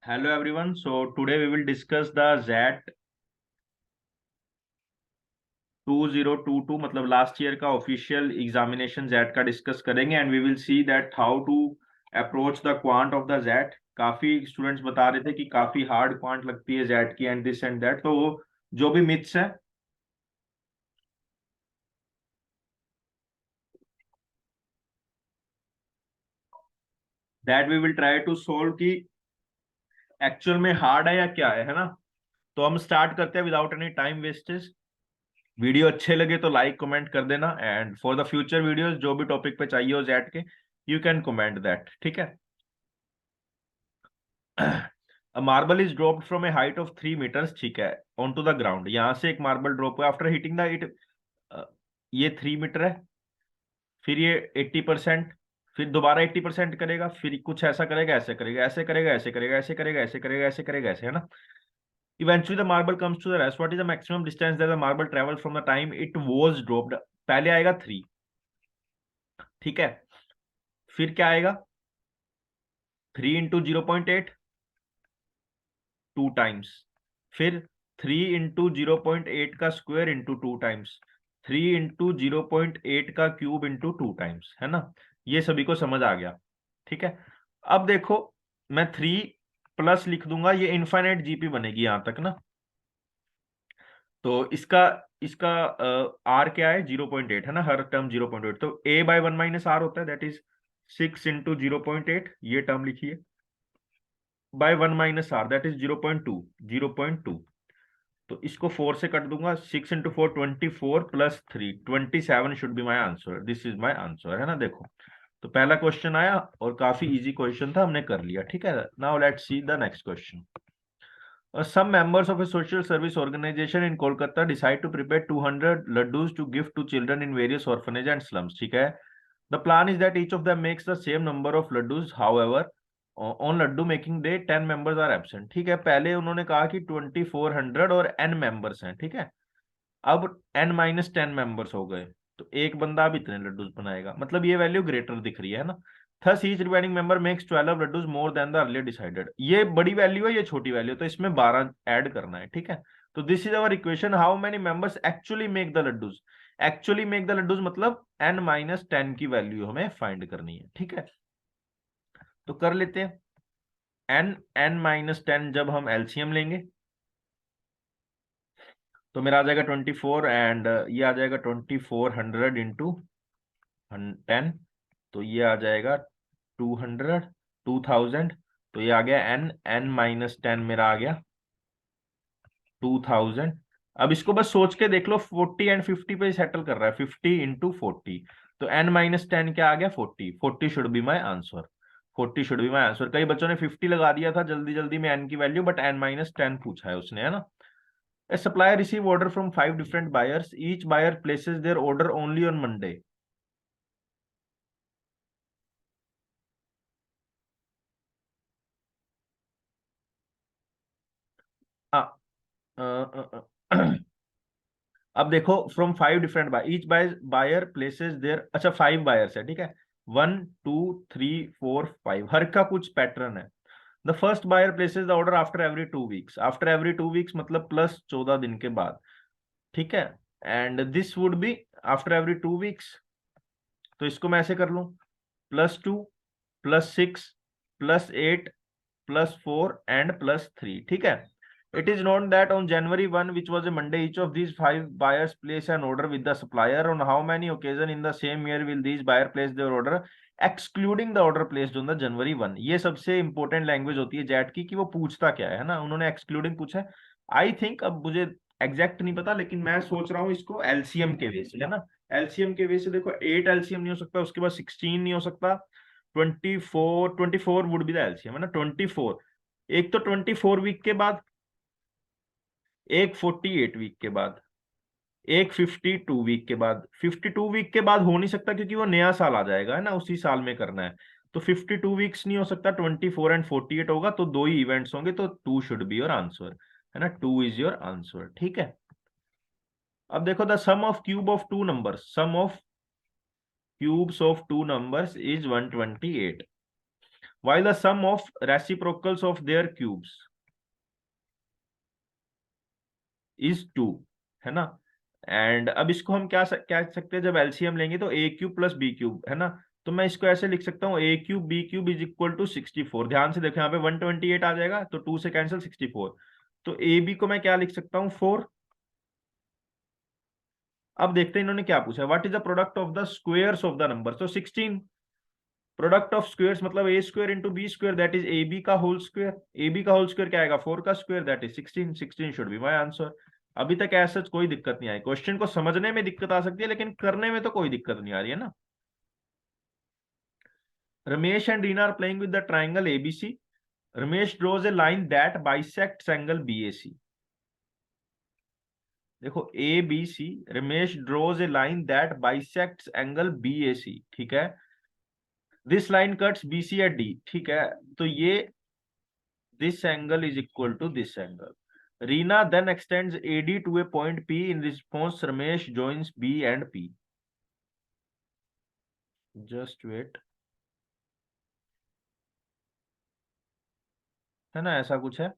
Hello everyone. So today we will discuss the ZAT 2022 मतलब last year का official examination ZAT का discuss करेंगे and we will see that how to approach the quant of the ZAT। काफी students बता रहे थे कि काफी हार्ड क्वांट लगती है ZAT की एंड दिस एंड दैट, तो वो जो भी मिथ्स है that we will try to solve कि एक्चुअल में हार्ड है या क्या है ना। तो हम स्टार्ट करते हैं without any time wastage. Video अच्छे लगे तो लाइक कमेंट कर देना and for the future videos जो भी टॉपिक पे चाहिए हो जेट के यू कैन कमेंट दैट, ठीक है। A marble is dropped from a height of 3 meters, ठीक है, ऑन टू द ग्राउंड। यहां से एक मार्बल ड्रॉप हुआ आफ्टर हिटिंग द इट, ये 3 मीटर है, फिर ये 80%, फिर दोबारा 80% करेगा, फिर कुछ ऐसा करेगा, ऐसे करेगा, ऐसे करेगा, ऐसे करेगा, ऐसे करेगा, ऐसे करेगा, ऐसे करेगा, ऐसे, है ना। Eventually the marble comes to the rest. What is the maximum distance that the marble traveled from the time it was dropped? पहले आएगा 3, ठीक है, फिर क्या आएगा 3 × 0.8, 2 टाइम्स, फिर 3 × 0.8 का स्क्वायर इंटू 2 टाइम्स, 3 × 0.8 का क्यूब इंटू 2 टाइम्स, है ना। ये सभी को समझ आ गया, ठीक है। अब देखो मैं 3 प्लस लिख दूंगा, ये इनफाइनाइट जीपी बनेगी यहां तक ना। तो इसका इसका आर क्या है 0.8, है ना, हर टर्म 0.8, तो ए बाय 1 - आर होता है, दैट इज 6 × 0.8, ये टर्म लिखिए, बाय 1 - आर दैट इज 0.2, 0.2। तो इसको 4 से कट दूंगा, 6 × 4 24 plus 3 27 should be my answer, this is my answer, है ना। देखो तो पहला क्वेश्चन आया और काफी इजी क्वेश्चन था, हमने कर लिया, ठीक है। Now let's see the next question. Some members of a social service organization in Kolkata decide to prepare 200 laddus to give to children in various orphanage and slums, ठीक है। The plan is that each of them makes the same number of laddus. However, on laddu making day 10 members are absent, ठीक है। पहले उन्होंने कहा कि 2400 और n members हैं, ठीक है। अब n - 10 मेंबर्स हो गए, तो एक बंदा अब इतने लड्डू बनाएगा, मतलब ये वैल्यू ग्रेटर दिख रही है ना। Thus each remaining member makes 12 laddoos more than the earlier decided. ये बड़ी वैल्यू है, ये छोटी वैल्यू, तो इसमें 12 ऐड करना है, ठीक है। तो this is our equation, how many members actually make the laddoos. Actually make the laddoos मतलब n - 10 की वैल्यू हमें फाइंड करनी है, ठीक है। तो कर लेते हैं। n - 10 जब हम एलसीएम लेंगे तो मेरा आ जाएगा 24 एंड ये आ जाएगा 2400 इंटू 10, तो ये आ जाएगा 200, 2000, तो ये आ गया n - 10 मेरा आ गया 2000। अब इसको बस सोच के देख लो, 40 एंड 50 पे सेटल कर रहा है, 50 × 40, तो n - 10 क्या आ गया 40, 40 should be my answer, 40 should be my answer. कई बच्चों ने 50 लगा दिया था जल्दी जल्दी में n की वैल्यू, बट n - 10 पूछा है उसने, है ना। A supplier receive order from 5 different buyers. Each buyer places their order only on Monday. Uh, a, uh, अब देखो from 5 different by, each buyer places there, अच्छा 5 बायर्स है, ठीक है, 1 2 3 4 5, हर का कुछ पैटर्न है। The first buyer places the order after every 2 weeks, after every 2 weeks मतलब प्लस 14 दिन के बाद, ठीक है। And this would be after every 2 weeks, तो इसको मैं ऐसे कर लूं, +2 +6 +8 +4 एंड +3, ठीक है। It is known that on January 1, which was a Monday, each of these 5 buyers place an order with the supplier. On how many occasions in the same year will these buyer place their order, excluding the order placed on the January 1? ये सबसे important language होती है jet की कि वो पूछता क्या है ना। उन्होंने एक्सक्लूडिंग पूछा है, आई थिंक, अब मुझे एग्जैक्ट नहीं पता, लेकिन मैं सोच रहा हूँ इसको एलसीएम के वे से, है ना। एलसीएम के वे से देखो 8 एलसीएम नहीं हो सकता, उसके बाद 16 नहीं हो सकता, 24 वुड बी द एलसीएम, है ना। 24, एक तो 24 वीक के बाद, एक 48 वीक के बाद, एक 52 वीक के बाद। 52 वीक के बाद हो नहीं सकता क्योंकि वो नया साल आ जाएगा, है ना, उसी साल में करना है। तो 52 वीक्स नहीं हो सकता, 24 एंड 48 होगा, तो दो ही इवेंट्स होंगे, तो 2 शुड बी योर आंसर, है ना, 2 इज योर आंसर, ठीक है। अब देखो the sum of cube of 2 numbers, sum of cubes of 2 numbers is 128। while the sum of reciprocals of their cubes is 2, है ना। एंड अब इसको हम क्या कह सकते हैं, जब एलसीएम लेंगे तो a cube plus b cube, है ना। तो मैं इसको ऐसे लिख सकता हूँ a cube b cube is equal to 64। ध्यान से देखो यहाँ पे 128 आ जाएगा, तो 2 से कैंसिल 64। तो ए बी को मैं क्या लिख सकता हूँ 4। अब देखते हैं इन्होंने क्या पूछा, what is the product of the squares of the number. तो 16 प्रोडक्ट ऑफ स्क्वेयर्स मतलब a square into b square, that is a b का होल स्क्वेयर। ए बी का होल स्क्वेयर क्या आएगा 4 का square, that is 16। 16 should be my answer. अभी तक ऐसा कोई दिक्कत नहीं आई। क्वेश्चन को समझने में दिक्कत आ सकती है लेकिन करने में तो कोई दिक्कत नहीं आ रही है ना। Ramesh and Reena are playing with the triangle ABC. Ramesh draws a line that bisects angle BAC. देखो A B C, Ramesh draws a line that bisects angle BAC, ठीक है। This line cuts BC at D, ठीक है। तो ये this angle is equal to this angle. Reena then extends AD to a point P. In response, Ramesh joins B and P. Just wait. है ना, ऐसा कुछ है।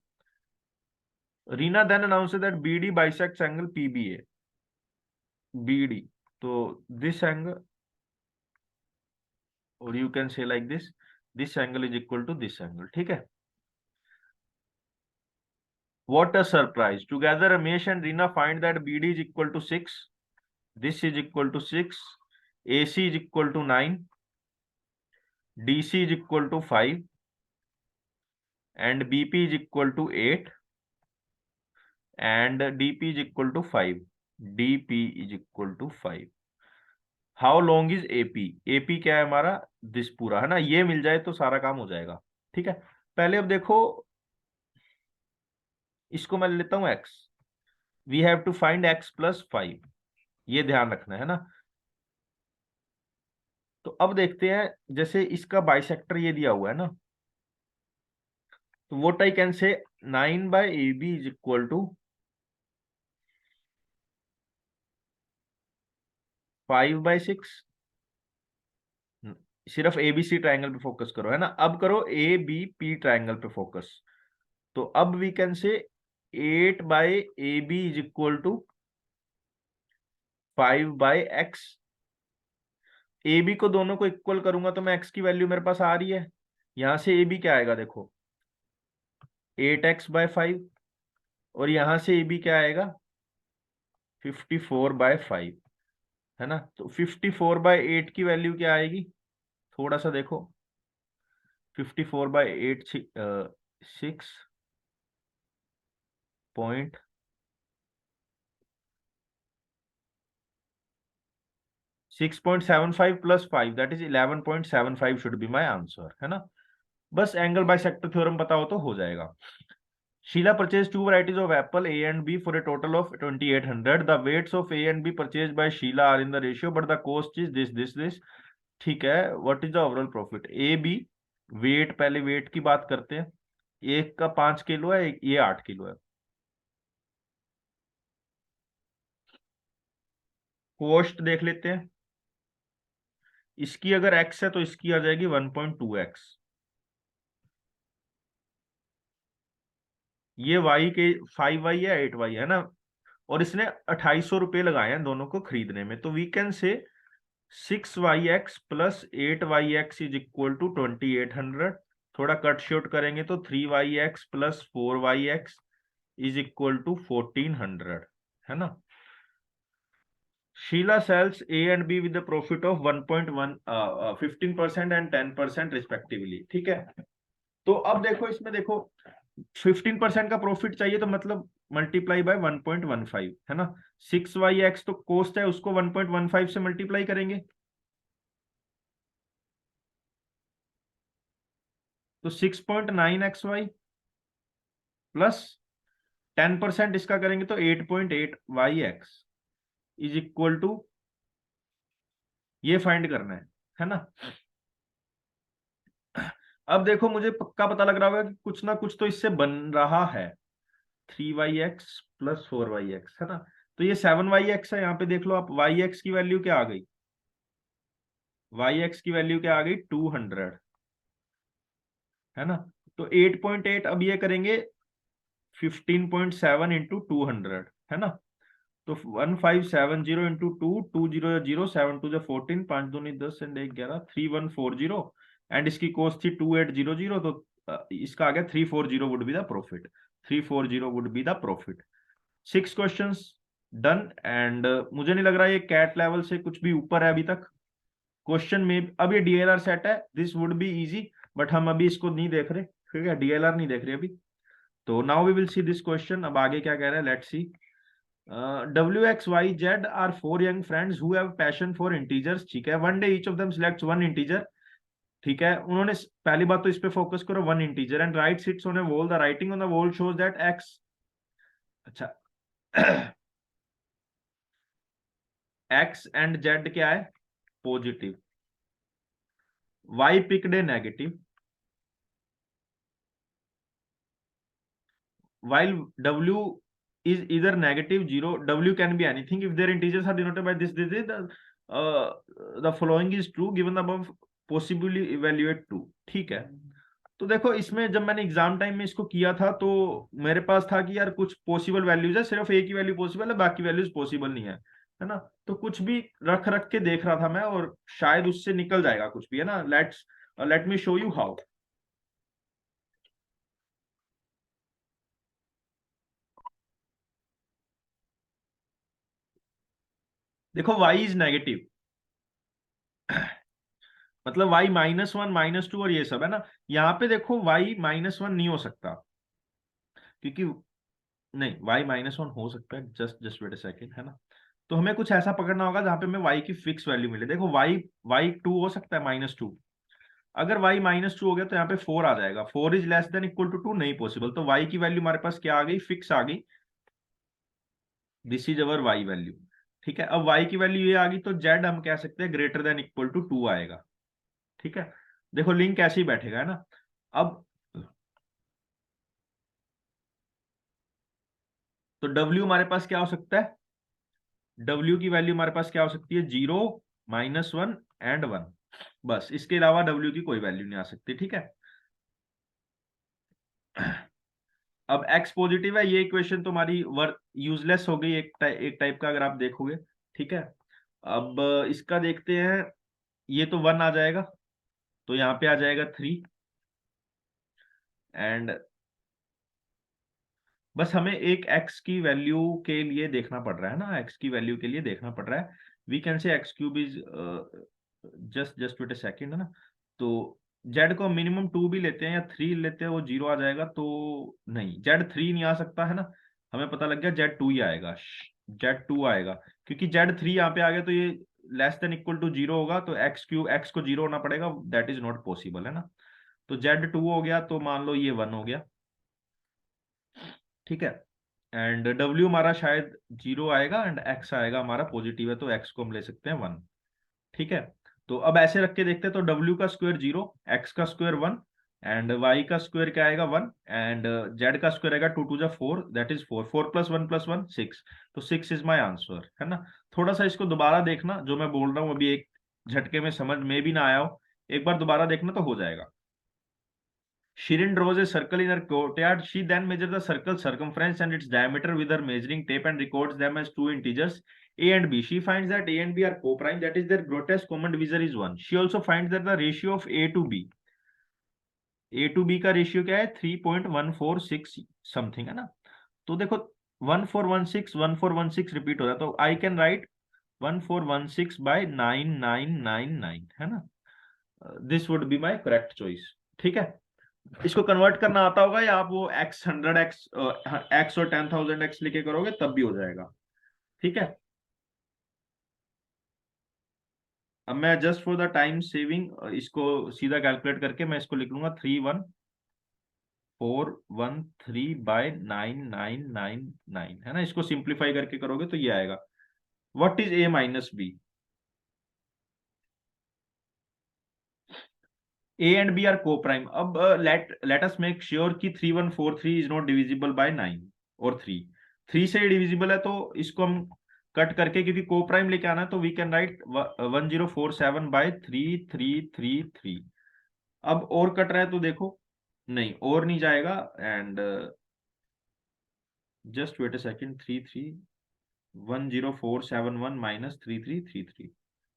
Reena then announces that BD bisects angle PBA. BD. तो this angle, or you can say like this. This angle is equal to this angle. ठीक है। What a surprise! Together, Ramesh and Reena find that BD is equal to 6. This is equal to 6. AC is equal to 9. DC is equal to 5. And BP is equal to 8 and DP is equal to 5. DP is equal to 5. How long is AP. AP क्या है हमारा, this पूरा, है ना। ये मिल जाए तो सारा काम हो जाएगा, ठीक है। पहले अब देखो इसको मैं लेता हूं x. We have to find x plus 5, ये ध्यान रखना है ना। तो अब देखते हैं, जैसे इसका बाइसेक्टर ये दिया हुआ है ना, तो what I can say 9 by A B is equal to 5/6। सिर्फ एबीसी ट्रायंगल पे फोकस करो, है ना। अब करो ए बी पी ट्रायंगल पे फोकस। तो अब we can say 8/AB is equal to 5/x। A B को दोनों को इक्वल करूंगा तो मैं एक्स की वैल्यू मेरे पास आ रही है। यहां से ए बी क्या आएगा देखो 8x/5, और यहां से ए बी क्या आएगा 54/5, है ना। तो 54/8 की वैल्यू क्या आएगी, थोड़ा सा देखो 54/8 6 6.75 plus 5, that is 11.75 should be my answer, है ना। बस एंगल बाइसेक्टर थ्योरम पता हो तो हो जाएगा। Sheela purchase 2 varieties of apple A and B for a total of 2800. The weights of A and B purchased by Sheila are in the ratio, but the cost is this. ठीक है। What is the overall profit. A B weight, पहले weight की बात करते हैं। एक का 5 kilo है, ये 8 किलो है। कॉस्ट देख लेते हैं। इसकी अगर एक्स है तो इसकी आ जाएगी 1.2x। ये वाई के 5y है 8y है ना, और इसने 2800 रुपये लगाए हैं दोनों को खरीदने में। तो वी कैन से 6y(x) plus 8y(x) is equal to 2800। थोड़ा कट शॉर्ट करेंगे तो 3y(x) plus 4y(x) is equal to 1400, है ना। Sheela sells A and B with the profit of 1.1 15% and 10% respectively, ठीक है। तो अब देखो इसमें देखो 15% का प्रॉफिट चाहिए तो मतलब मल्टीप्लाई बाय 1.15, है ना। 6y(x) तो कॉस्ट है, उसको 1.15 से मल्टीप्लाई करेंगे तो 6.9xy प्लस 10% इसका करेंगे तो 8.8y(x) इज इक्वल टू, ये फाइंड करना है ना। अब देखो मुझे पक्का पता लग रहा होगा कि कुछ ना कुछ तो इससे बन रहा है। 3y(x) प्लस 4y(x), है ना। तो ये 7y(x) है। यहाँ पे देख लो आप y(x) की वैल्यू क्या आ गई, y(x) की वैल्यू क्या आ गई 200। है ना। तो 8.8 अब ये करेंगे 15.7 इंटू 200, है ना। तो 1570 इंटू 2, 2 0 0, 7 2 14, 5 दूनी 10 एंड 1 11, 3140, एंड इसकी कॉस्ट थी 2800, तो इसका आ गया 340 would be the profit. 340 would be the profit. 6 questions done. And मुझे नहीं लग रहा ये कैट लेवल से कुछ भी ऊपर है अभी तक। क्वेश्चन में अब ये डीएलआर सेट है, this would be easy, but हम अभी इसको नहीं देख रहे, ठीक है, डीएलआर नहीं देख रहे अभी। तो now we will see this question. अब आगे क्या कह रहा है, let's see. WXYZ are four young friends who have passion for integers, ठीक है। One day each of them selects one integer, ठीक है। उन्होंने पहली बात तो इस पे फोकस करो, one integer, and right it's on A wall, the writing on the wall shows that x, अच्छा x एंड z क्या है, positive, y picked A negative, while w is either negative, 0, w can be anything if their integers are denoted by this uh, the following is true given the above possibly evaluate 2, ठीक है। तो देखो इसमें जब मैंने exam time में इसको किया था तो मेरे पास था कि यार कुछ पॉसिबल वैल्यूज है, सिर्फ एक ही वैल्यू पॉसिबल है, बाकी वैल्यूज पॉसिबल नहीं है ना। तो कुछ भी रख रख के देख रहा था मैं, और शायद उससे निकल जाएगा कुछ भी, है ना। Let me show you how. देखो y इज नेगेटिव, मतलब y -1 -2 और ये सब, है ना। यहाँ पे देखो y -1 नहीं हो सकता, क्योंकि नहीं, y -1 हो सकता है, just just wait a second, है ना। तो हमें कुछ ऐसा पकड़ना होगा जहां पे हमें y की फिक्स वैल्यू मिले। देखो y2 हो सकता है -2, अगर y -2 हो गया तो यहाँ पे 4 आ जाएगा, 4 is less than equal to 2, नहीं पॉसिबल। तो y की वैल्यू हमारे पास क्या आ गई, फिक्स आ गई, this is our y value, ठीक है। अब y की वैल्यू ये आ गई तो z हम कह सकते हैं ग्रेटर देन इक्वल टू 2 आएगा, ठीक है। देखो लिंक ऐसे ही बैठेगा, है ना। अब तो W हमारे पास क्या हो सकता है, W की वैल्यू हमारे पास क्या हो सकती है, 0, -1 एंड 1, बस। इसके अलावा W की कोई वैल्यू नहीं आ सकती, ठीक है। अब x पॉजिटिव है, ये इक्वेशन तुम्हारी वर्क यूजलेस हो गई एक टाइप का, अगर आप देखोगे, ठीक है। अब इसका देखते हैं, ये तो 1 आ जाएगा, तो यहाँ पे आ जाएगा 3, एंड बस हमें एक x की वैल्यू के लिए देखना पड़ रहा है ना, x की वैल्यू के लिए देखना पड़ रहा है। We can say x cube is, just just wait a second, है ना। तो z को मिनिमम 2 भी लेते हैं या 3 लेते हैं, वो 0 आ जाएगा, तो नहीं, z3 नहीं आ सकता, है ना। हमें पता लग गया z2 ही आएगा, z2 आएगा, क्योंकि z3 यहाँ पे आ गया तो ये लेस देन इक्वल टू 0 होगा, तो x को 0 होना पड़ेगा, दैट इज नॉट पॉसिबल, है ना। तो z2 हो गया, तो मान लो ये 1 हो गया, ठीक है। एंड w हमारा शायद 0 आएगा, एंड x आएगा हमारा पॉजिटिव है, तो x को हम ले सकते हैं 1, ठीक है। तो अब ऐसे रख के देखते हैं, तो w का स्क्वायर 0, x का स्क्वायर 1, एंड y का स्क्वायर क्या आएगा 1, एंड z का स्क्वायर आएगा 2 2 जा 4, दैट इज 4, 4 + 1 + 1 6, तो 6 इज माय आंसर, है ना। थोड़ा सा इसको दोबारा देखना, जो मैं बोल रहा हूँ अभी एक झटके में समझ में भी ना आया हो, एक बार दोबारा देखना तो हो जाएगा। Shirin draws a circle in her courtyard. She then measures the circle's circumference and its diameter with her measuring tape and records them as two integers a and b. She finds that a and b are co-prime, that is their greatest common divisor is 1. She also finds that the ratio of a to b का ratio क्या है, 3.146 something, है ना। तो देखो 1416 repeat हो रहा है, तो आई कैन राइट 1416 बाय 9999, है ना। This would be my correct choice, ठीक है। इसको कन्वर्ट करना आता होगा, या आप वो x और 10,000x लिखे करोगे तब भी हो जाएगा, ठीक है। अब मैं just for the time saving इसको सीधा कैलकुलेट करके मैं इसको लिख लूंगा 31413/9999, है ना। इसको सिंप्लीफाई करके करोगे तो ये आएगा। What is a minus b, a and b are coprime. अब लेट अस मेक श्योर कि 3143 इज नॉट डिविजिबल बाय 9 और 3 से डिविजिबल है, तो इसको हम कट करके, क्योंकि को प्राइम लेके आना है, तो वी कैन राइट 1047/3333। अब और कट रहा है तो देखो, नहीं और नहीं जाएगा। And just wait a second, 3310,471 minus 3333,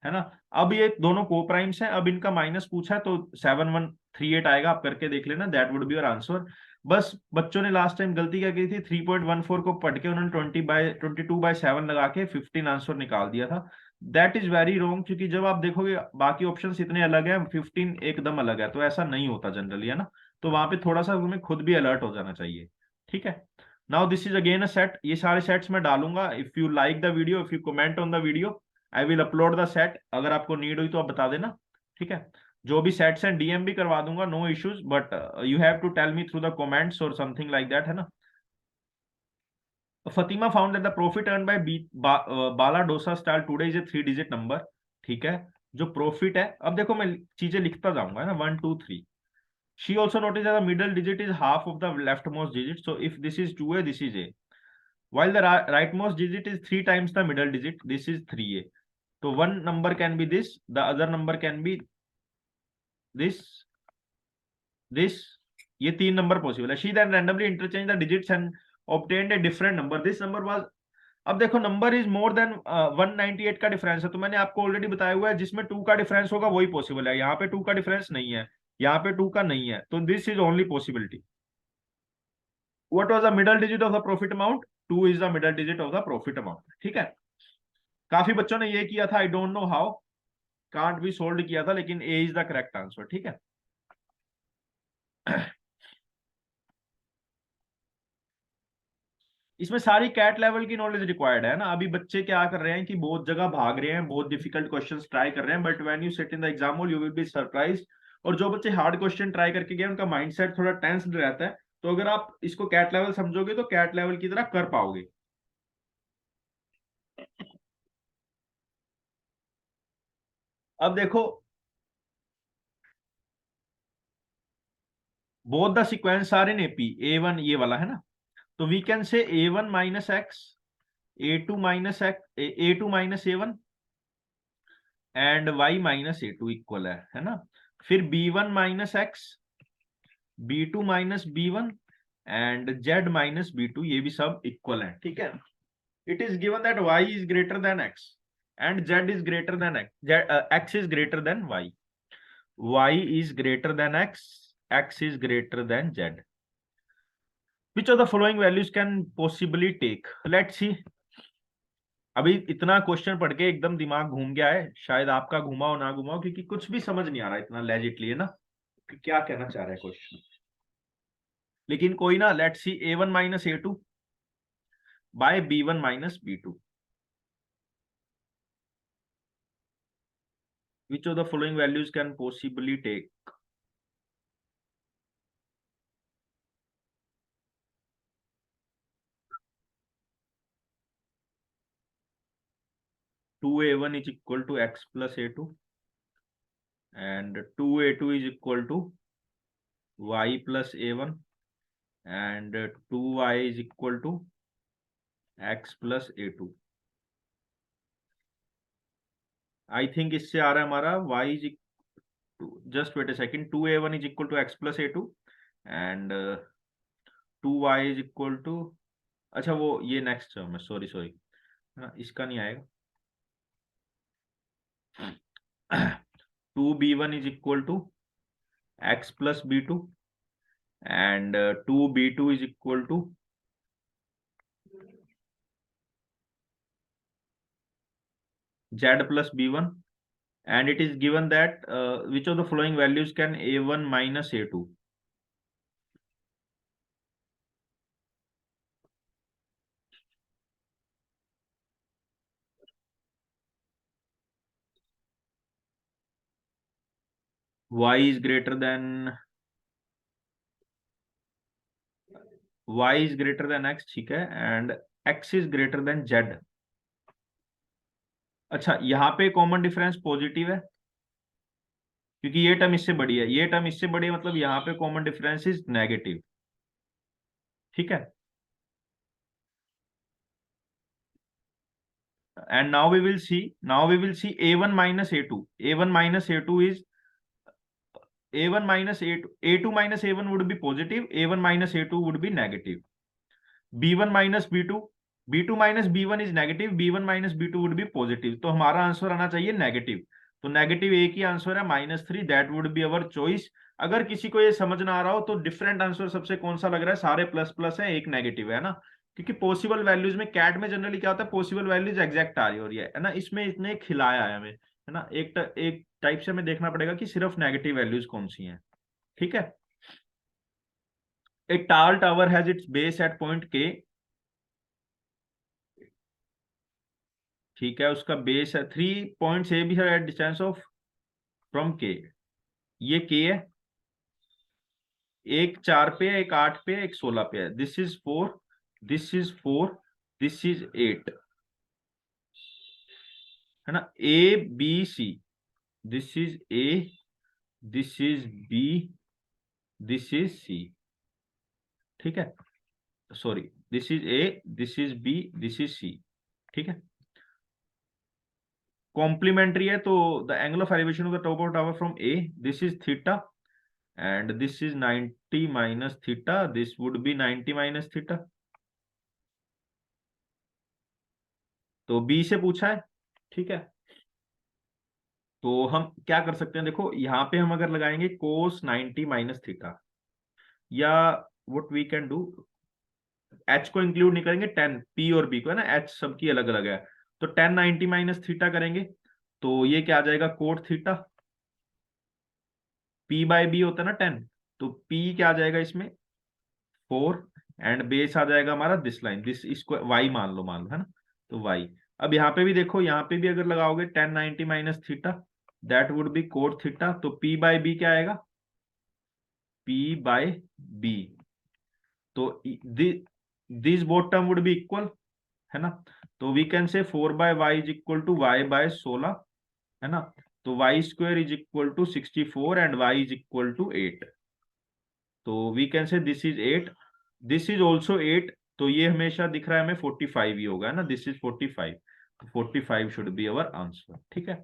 है ना। अब ये दोनों को प्राइम्स हैं, अब इनका माइनस पूछा है तो 7138 आएगा, आप करके देख लेना, that would be your answer. बस बच्चों ने लास्ट टाइम गलती क्या की थी, 3.14 को पढ़ के उन्होंने 22/7 लगा के 15 आंसर निकाल दिया था। दैट इज वेरी रॉन्ग, क्योंकि जब आप देखोगे बाकी ऑप्शंस इतने अलग हैं, 15 एकदम अलग है, तो ऐसा नहीं होता जनरली, है ना। तो वहां पे थोड़ा सा तुम्हें खुद भी अलर्ट हो जाना चाहिए, ठीक है। Now this is again a set, ये सारे सेट्स मैं डालूंगा। If you like the video, if you comment on the video, I will upload the set. अगर आपको नीड हुई तो आप बता देना, ठीक है। जो भी सेट्स हैं डीएम भी करवा दूंगा, no issues, but you have to tell me through the comments और समथिंग लाइक दैट, है ना। Fatima found that the profit earn by Bala Dosa style today is a 3 digit number, ठीक है। जो प्रॉफिट है, अब देखो मैं चीजें लिखता जाऊंगा, है ना, 1 2 3। She also noticed that the middle digit is half of the leftmost digit. So if this is 2a, this is a. While the rightmost digit is 3 times the middle digit, this is 3a. So one number can be this, the other number can be this, this. ये तीन number possible है। She then randomly interchanged the digits and obtained a different number. This number was, अब देखो number is more than 198 का difference है, तो मैंने आपको ऑलरेडी बताया हुआ है जिसमें 2 का डिफरेंस होगा वही पॉसिबल है। यहाँ पे 2 का डिफरेंस नहीं है, यहाँ पे 2 का नहीं है, तो this is only possibility. What was the middle digit of the profit amount? 2 is the middle digit of the profit amount, ठीक है। काफी बच्चों ने ये किया था, I don't know how, can't be sold किया था, लेकिन ए इज द करेक्ट आंसर, ठीक है। इसमें सारी कैट लेवल की नॉलेज रिक्वायर्ड है ना। अभी बच्चे क्या कर रहे हैं कि बहुत जगह भाग रहे हैं, बहुत डिफिकल्ट क्वेश्चंस ट्राई कर रहे हैं, but when you sit in the exam hall you will be surprised. और जो बच्चे हार्ड क्वेश्चन ट्राई करके गए उनका माइंडसेट थोड़ा टेंस्ड रहता है, तो अगर आप इसको कैट लेवल समझोगे तो कैट लेवल की तरह कर पाओगे। अब देखो, both the sequence are in AP, A1 ये वाला है ना, तो वी कैन से A1 - x, A2 - x, A2 - A1 and y - A2 equal है ना। फिर B1 - x, B2 - B1 and Z - B2, ये भी सब इक्वल है, ठीक है। It is given that y is greater than x and z is greater than x is greater than y is greater than x is greater than z। Which of the following values can possibly take, let's see. अभी इतना question पढ़ के एकदम दिमाग घूम गया है, शायद आपका घुमाओ ना घुमाओ, क्योंकि कुछ भी समझ नहीं आ रहा इतना लेजिटली, है ना, कि क्या कहना चाह रहा है क्वेश्चन। लेकिन कोई ना, let's see, A1 - A2 by B1 - B2। Which of the following values can possibly take. 2A1 is equal to x plus A2 and 2A2 is equal to y plus A1 and 2y is equal to x plus A2। I think इससे आ रहा है हमारा y is just wait a second, 2A1 is equal to x plus A2 and 2y is equal to, अच्छा वो ये next term है, sorry sorry, हाँ इसका नहीं आएगा। 2B1 is equal to x plus B2 and 2B2 is equal to z plus B1 and it is given that which of the following values can A1 minus A2। y is greater than x, ठीक है, and x is greater than z। अच्छा यहाँ पे common difference positive है, क्योंकि ये term इससे बड़ी है, ये टर्म इससे बड़ी है, मतलब यहाँ पे कॉमन डिफरेंस इज नेगेटिव, ठीक है। And now we will see A1 - A2, A1 - A2 is A1 minus A2, A2 minus A1 would be positive, A1 minus A2 would be negative. B1 minus B2, B2 minus B1 is negative, B1 minus B2 would be positive. तो हमारा answer आना चाहिए negative, तो negative एक ही answer है -3, that would be our choice. अगर किसी को ये समझ ना आ रहा हो तो डिफरेंट आंसर सबसे कौन सा लग रहा है, सारे प्लस प्लस है, एक नेगेटिव है ना, क्योंकि पॉसिबल वैल्यूज में कैट में जनरली क्या होता है, पॉसिबल वैल्यूज एग्जैक्ट आ रही है ना, इसमें इतने खिलाया है हमें, है ना, एक टाइप से हमें देखना पड़ेगा कि सिर्फ नेगेटिव वैल्यूज कौन सी हैं। ठीक है। A tall tower has its base at point K, ठीक है, उसका बेस है 3 पॉइंट्स ए भी है एट डिस्टेंस ऑफ फ्रॉम के, ये के है, एक 4 पे है, एक 8 पे है, एक 16 पे है, this is 4, this is 4, this is 8, है ना, A B C, this is A, this is B, this is C, ठीक है, sorry, this is A, this is B, this is C, ठीक है। कॉम्प्लीमेंट्री है तो the angle of elevation of the top of tower from A, this is theta and this is 90 minus theta, this would be 90 minus theta, तो B से पूछा है, ठीक है। तो हम क्या कर सकते हैं, देखो यहाँ पे हम अगर लगाएंगे cos 90 माइनस थीटा, या what we can do, H को इंक्लूड नहीं करेंगे, 10 पी और बी को, है ना, एच सबकी अलग अलग है, तो 10 90 माइनस थीटा करेंगे तो ये क्या आ जाएगा, cot theta, P by B होता है ना 10, तो पी क्या आ जाएगा इसमें 4, एंड बेस आ जाएगा हमारा दिस लाइन, दिस इसको वाई मान लो, है ना, तो वाई। अब यहाँ पे भी देखो, यहाँ पे भी अगर लगाओगे 10 90 minus theta, that would be cot theta, तो पी बाय बी क्या आएगा, पी बाय बी, तो this both term would be equal, है ना, तो we can say 4 by y is equal to y by 16, है ना, तो y square is equal to 64 and y is equal to 8, तो we can say this is 8, this is also 8, तो ये हमेशा दिख रहा है हमें 45 ही होगा, है ना, this is 45, 45 should be our answer, ठीक है।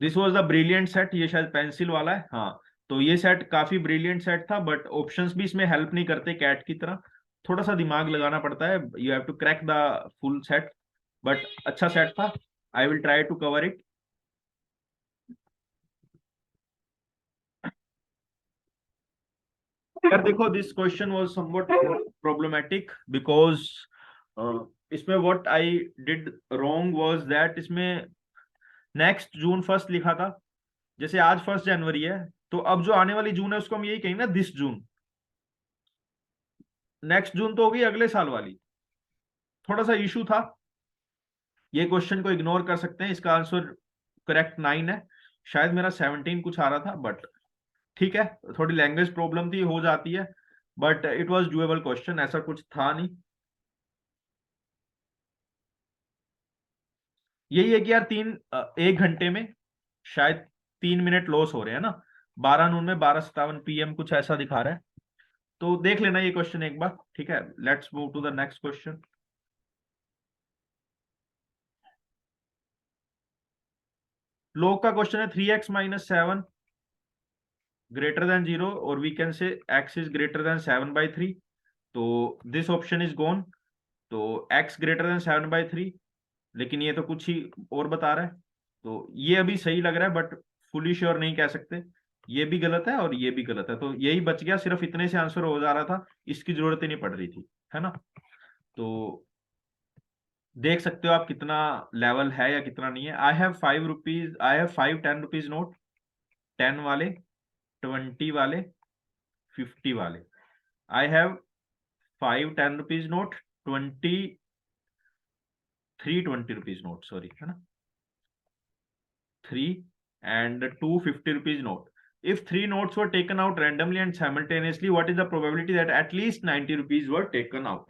This was the brilliant set, ये शायद पेंसिल वाला है, हाँ, तो ये सेट काफी ब्रिलियंट सेट था, बट ऑप्शंस भी इसमें हेल्प नहीं करते कैट की तरह, थोड़ा सा दिमाग लगाना पड़ता है, you have to crack the full set, but अच्छा सेट था, I will try to cover it. यार देखो, this question was somewhat problematic because इसमें what I did wrong was that इसमें नेक्स्ट जून फर्स्ट लिखा था, जैसे आज 1 जनवरी है, तो अब जो आने वाली जून है उसको हम यही कहेंगे ना, दिस जून, नेक्स्ट जून तो होगी अगले साल वाली, थोड़ा सा इशू था, ये क्वेश्चन को इग्नोर कर सकते हैं, इसका आंसर करेक्ट 9 है, शायद मेरा 17 कुछ आ रहा था, बट ठीक है, थोड़ी लैंग्वेज प्रॉब्लम थी, हो जाती है, but it was doable question, ऐसा कुछ था नहीं। यही है कि यार 1 घंटे में शायद 3 मिनट लॉस हो रहे हैं ना, 12 नून में 12:57 PM कुछ ऐसा दिखा रहा है, तो देख लेना ये क्वेश्चन एक बार, ठीक है। Let's move to the next question. Log का क्वेश्चन है 3x माइनस 7 ग्रेटर देन 0, और we can say x is greater than 7/3, तो दिस ऑप्शन इज गॉन, तो x ग्रेटर देन 7/3, लेकिन ये तो कुछ ही और बता रहा है, तो ये अभी सही लग रहा है, बट फुली श्योर नहीं कह सकते, ये भी गलत है और ये भी गलत है, तो यही बच गया, सिर्फ इतने से आंसर हो जा रहा था, इसकी जरूरत ही नहीं पड़ रही थी, है ना, तो देख सकते हो आप कितना लेवल है या कितना नहीं है। I have 5 rupees, I have 5 10 rupees note, 10 वाले, 20 वाले, 50 वाले, आई have 5 10 rupees note, 3 20 rupees note, sorry, है ना, 3 and 2 50 rupees note. If 3 notes were taken out randomly and simultaneously, what is the probability that at least 90 rupees were taken out?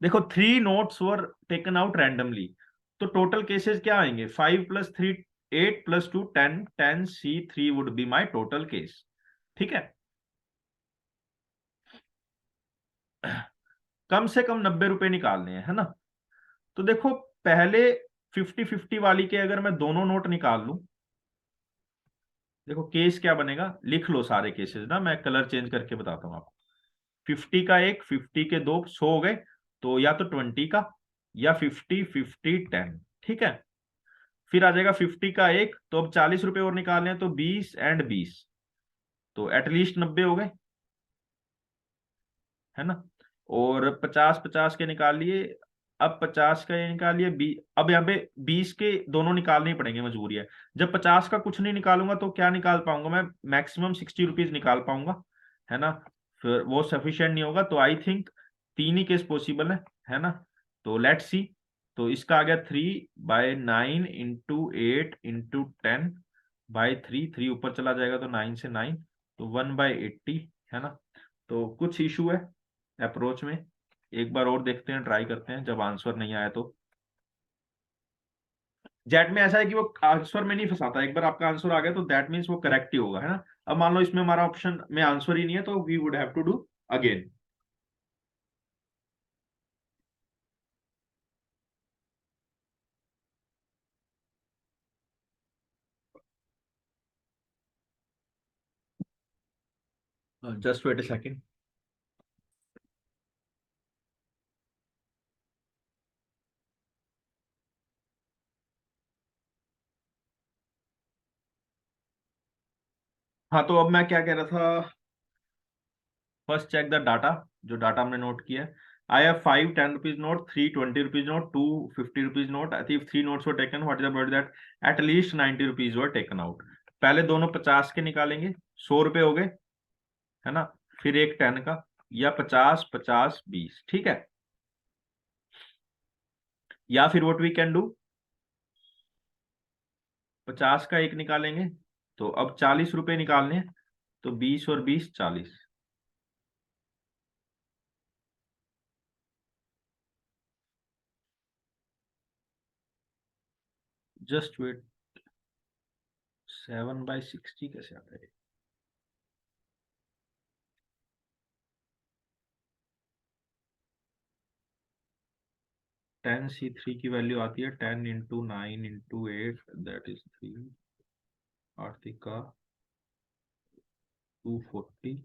देखो 3 notes were taken out randomly, तो total cases क्या आएंगे, 5 + 3 8 + 2 10 10 C3 would be my total case, ठीक है। कम से कम 90 रुपए निकालने हैं, है ना, तो देखो पहले 50-50 वाली के अगर मैं दोनों नोट निकाल लूं, देखो केस क्या बनेगा, लिख लो सारे केसेस ना, मैं कलर चेंज करके बताता हूँ आपको। 50 का एक, 50 के दो, 100 हो गए। तो या तो 20 का, या 50, 50, 10। ठीक है। फिर आ जाएगा 50 का एक, तो अब 40 रुपए और निकालने हैं, तो 20 एंड 20, तो एटलीस्ट 90 हो गए, है ना। और 50, 50 के निकाल लिए। अब 50 का ये निकालिए, अब यहाँ पे 20 के दोनों निकालने ही पड़ेंगे, मजबूरी है। जब 50 का कुछ नहीं निकालूंगा तो क्या निकाल पाऊंगा मैं, मैक्सिमम 60 रुपीज निकाल पाऊंगा, है ना। फिर वो सफिशिएंट नहीं होगा, तो आई थिंक तीन ही केस पॉसिबल है ना। तो लेट्स सी। तो इसका आ गया 3/9 इंटू 8 इंटू 10/3, 3 ऊपर चला जाएगा तो 9 से 9, तो 1/80, है ना। तो कुछ इशू है अप्रोच में। एक बार और देखते हैं, ट्राई करते हैं, जब आंसर नहीं आया तो। जेट में ऐसा है कि वो आंसर में नहीं फंसाता, एक बार आपका आंसर आ गया तो दैट मीन्स वो करेक्ट ही होगा, है ना। अब मान लो इसमें हमारा ऑप्शन में आंसर ही नहीं है, तो we would have to do again. Just wait a second. हाँ, तो अब मैं क्या कह रहा था, फर्स्ट चेक द डाटा, जो डाटा हमने नोट किया है। I have 5 10 rupees note, 3 20 rupees note, 2 50 rupees note. I think 3 notes were taken, what is the that at least 90 rupees were taken out. पहले दोनों 50 के निकालेंगे, 100 रुपए हो गए, है ना। फिर एक 10 का, या 50, 50, 20, ठीक है। या फिर व्हाट वी कैन डू, 50 का एक निकालेंगे, तो अब 40 रुपए निकालने हैं, तो 20 और 20, 40। जस्ट वेट, 7/60 कैसे आता है। 10C3 की वैल्यू आती है 10 × 9 × 8, दैट इज 3, 8 का 240।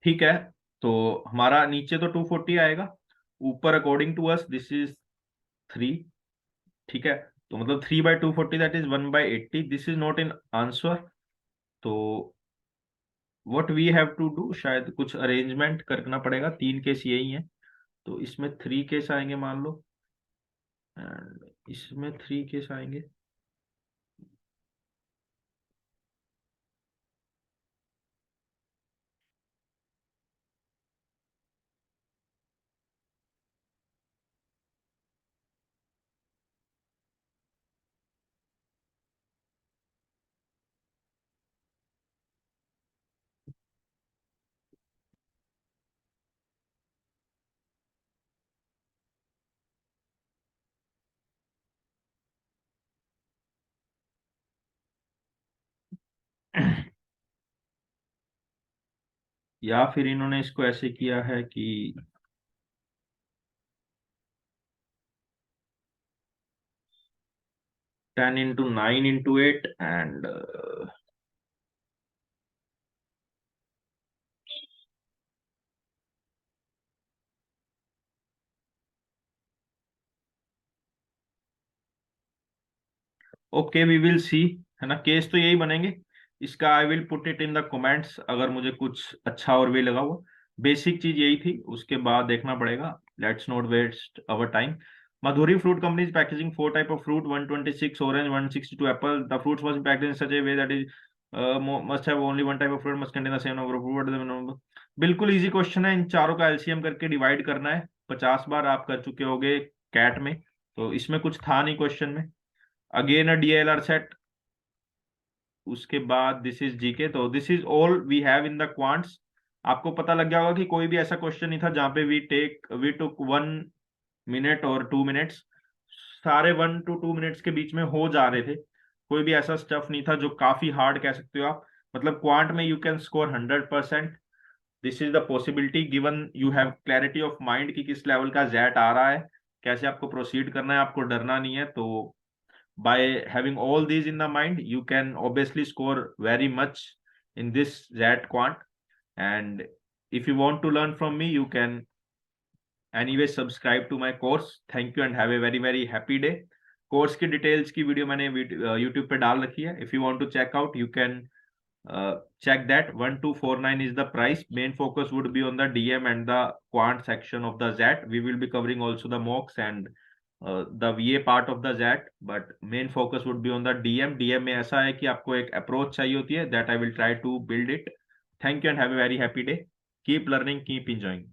ठीक है। तो हमारा नीचे तो 240 आएगा, ऊपर according to us this is 3। ठीक है। तो मतलब 3/240 that is 1/80, this is not in answer. तो what we have to do, शायद कुछ अरेंजमेंट करना पड़ेगा, तीन केस यही है। तो इसमें 3 केस आएंगे मान लो, एंड इसमें 3 केस आएंगे। या फिर इन्होंने इसको ऐसे किया है कि 10 × 9 × 8 and okay we will see, है ना। केस तो यही बनेंगे। इसका I will put it in the comments, अगर मुझे कुछ अच्छा और वे लगा हुआ। बेसिक चीज यही थी, उसके बाद देखना पड़ेगा। Let's not waste our time. Madhuri Fruit Company is packaging four type of fruit: 126 orange, 162 apple. The fruits must be packed in such a way that is must have only one type of fruit, must contain the same number of fruit. What is the number? बिल्कुल easy question है, इन चारों का LCM करके divide करना है। 50 बार आप कर चुके होगे कैट में, तो इसमें कुछ था नहीं क्वेश्चन में। Again a DLR set. उसके बाद दिस इज जीके, तो this is all we have in the quants. आपको पता लग गया होगा कि कोई भी ऐसा क्वेश्चन नहीं था जहां पे वी टुक 1 मिनट और 2 मिनट्स। सारे 1 to 2 मिनट्स के बीच में हो जा रहे थे। कोई भी ऐसा स्टफ नहीं था जो काफी हार्ड कह सकते हो आप। मतलब क्वांट में you can score 100%। This is the possibility given you have clarity of mind कि किस लेवल का जेट आ रहा है, कैसे आपको प्रोसीड करना है, आपको डरना नहीं है। तो by having all these in the mind, you can obviously score very much in this ZAT quant. And if you want to learn from me, you can anyway subscribe to my course. Thank you and have a very very happy day. Course की details की video मैंने YouTube पे डाल रखी है। If you want to check out, you can check that. 1249 is the price. Main focus would be on the DM and the quant section of the ZAT. We will be covering also the mocks and the VA part of the ZAT, but main focus would be on the DM. DM में ऐसा है कि आपको एक approach चाहिए होती है, that I will try to build it. Thank you and have a very happy day. Keep learning, keep enjoying.